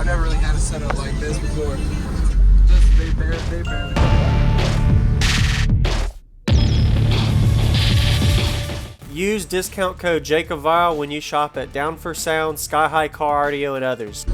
I've never really had a setup like this before. Just they barely. Use discount code JacobViral when you shop at Down for Sound, Sky High Car Audio, and others.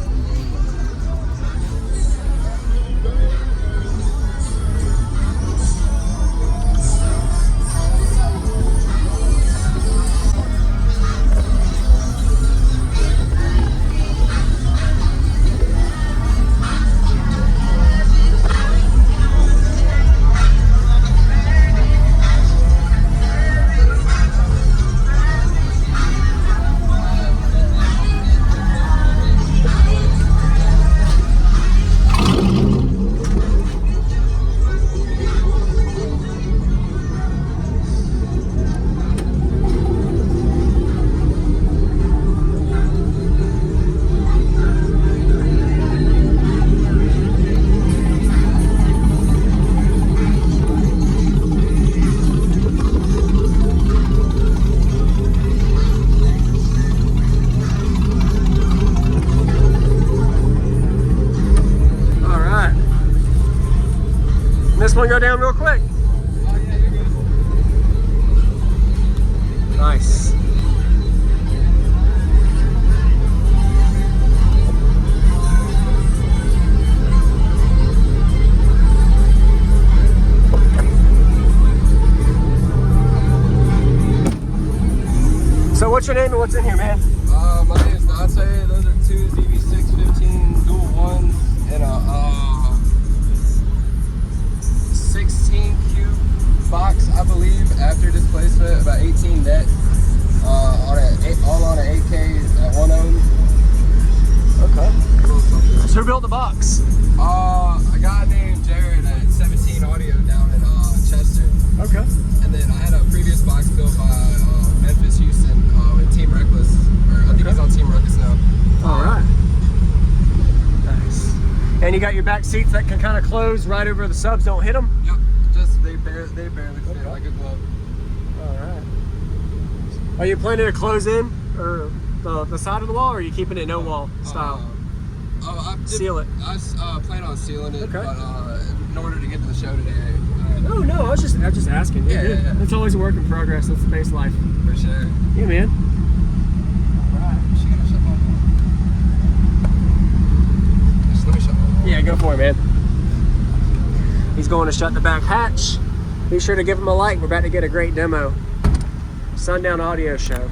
This one go down real quick. Oh yeah, you're good. Nice. So what's your name and what's in here, man? My name is Dante. Those are two ZV615 dual ones and a 16 cube box, I believe, after displacement, about 18 net, all on an 8K at 1 ohm. Okay. So who built the box? A guy named Jared at 17 Audio down in Chester. Okay. And then I had a previous box built by Memphis, Houston, with Team Reckless. Or I think he's on Team Reckless now. All right. Nice. And you got your back seats that can kind of close right over the subs, don't hit them? Yep. Just they barely fit like a glove. All right. Are you planning to close in or the side of the wall, or are you keeping it no wall style? Seal it. I plan on sealing it, okay. But in order to get to the show today. Oh no, I'm just asking. Yeah. It's always a work in progress. That's space life. For sure. Yeah, man. All right. She gonna shut my wall. Just let me shut my wall. Yeah, go for it, man. He's going to shut the back hatch. Be sure to give him a like. We're about to get a great demo. Sundown audio show.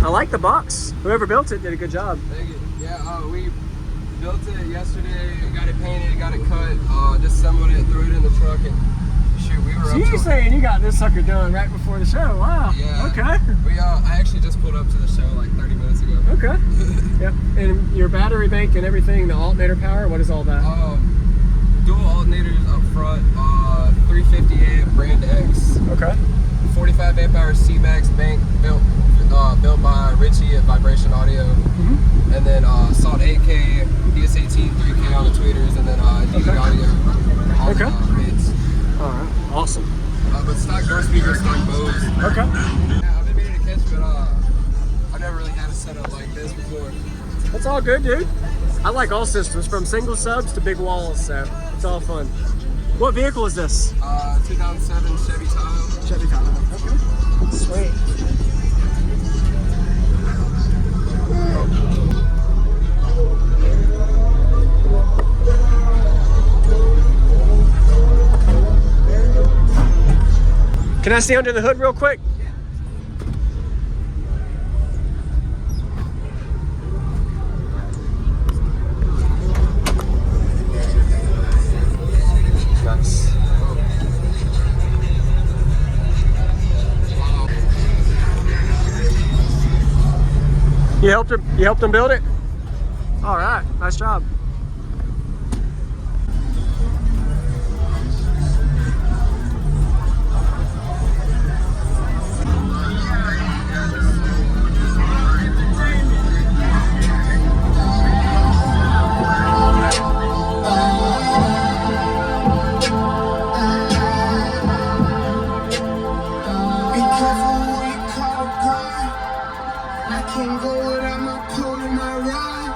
I like the box. Whoever built it did a good job. Thank you. Yeah, we built it yesterday, got it painted, got it cut, just assembled it, threw it in the truck, and shoot, we were So up to you're saying you got this sucker done right before the show? Wow. Yeah. Okay. I actually just pulled up to the show like 30 minutes ago. Okay. Yep. And your battery bank and everything, the alternator power, what is all that? Dual alternators up front, 350 amp brand X. Okay. 45 amp hour C-Max bank built by Richie at Vibration Audio. Mm-hmm. And then Salt 8K, DS18 3K on the tweeters, and then DV Audio on the mids. All right. Awesome. But stock door speakers, stock Bose. Okay. Yeah, I've been meaning to catch, but I've never really had a setup like this before. That's all good, dude. I like all systems, from single subs to big walls, so it's all fun. What vehicle is this? 2007 Chevy Tahoe. Chevy Tahoe. Okay. Sweet. Can I see under the hood real quick? Nice. You helped him build it? All right, nice job. I can't go without my pole and my ride.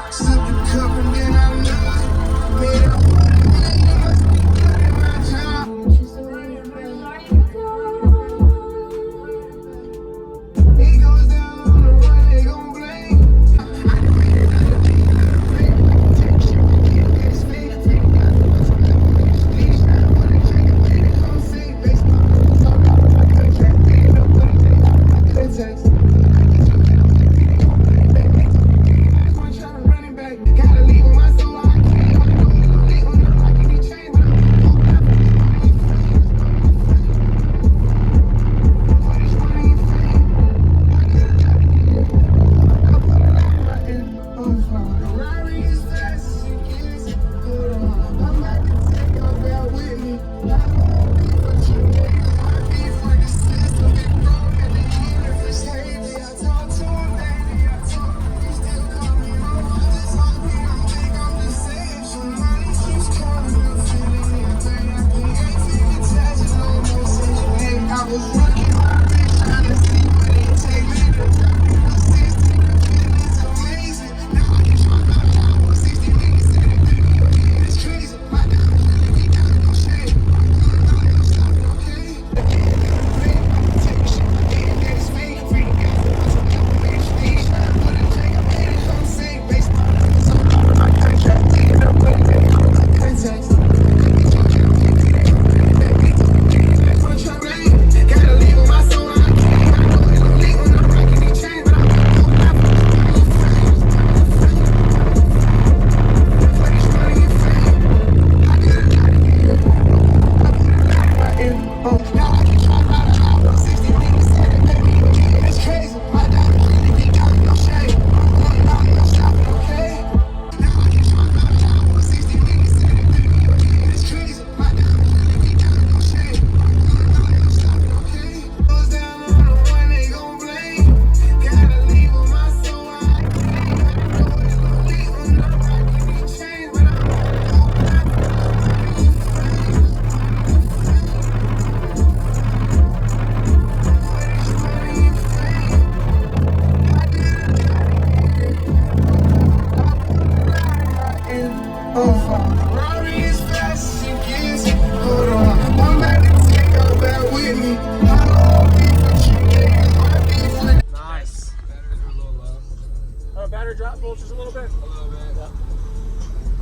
just a little bit? A little bit. Yeah.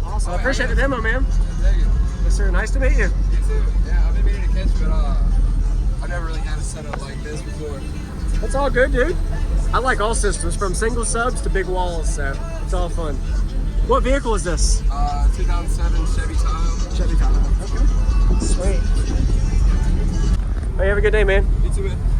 Awesome. I appreciate the yeah. demo, man. Thank you. Yes, sir. Nice to meet you. You too. Yeah, I've been meaning to catch, but I've never really had a setup like this before. That's all good, dude. I like all systems, from single subs to big walls, so it's all fun. What vehicle is this? 2007 Chevy Tahoe. Chevy Tahoe. Okay. Sweet. Hey, have a good day, man. You too, man.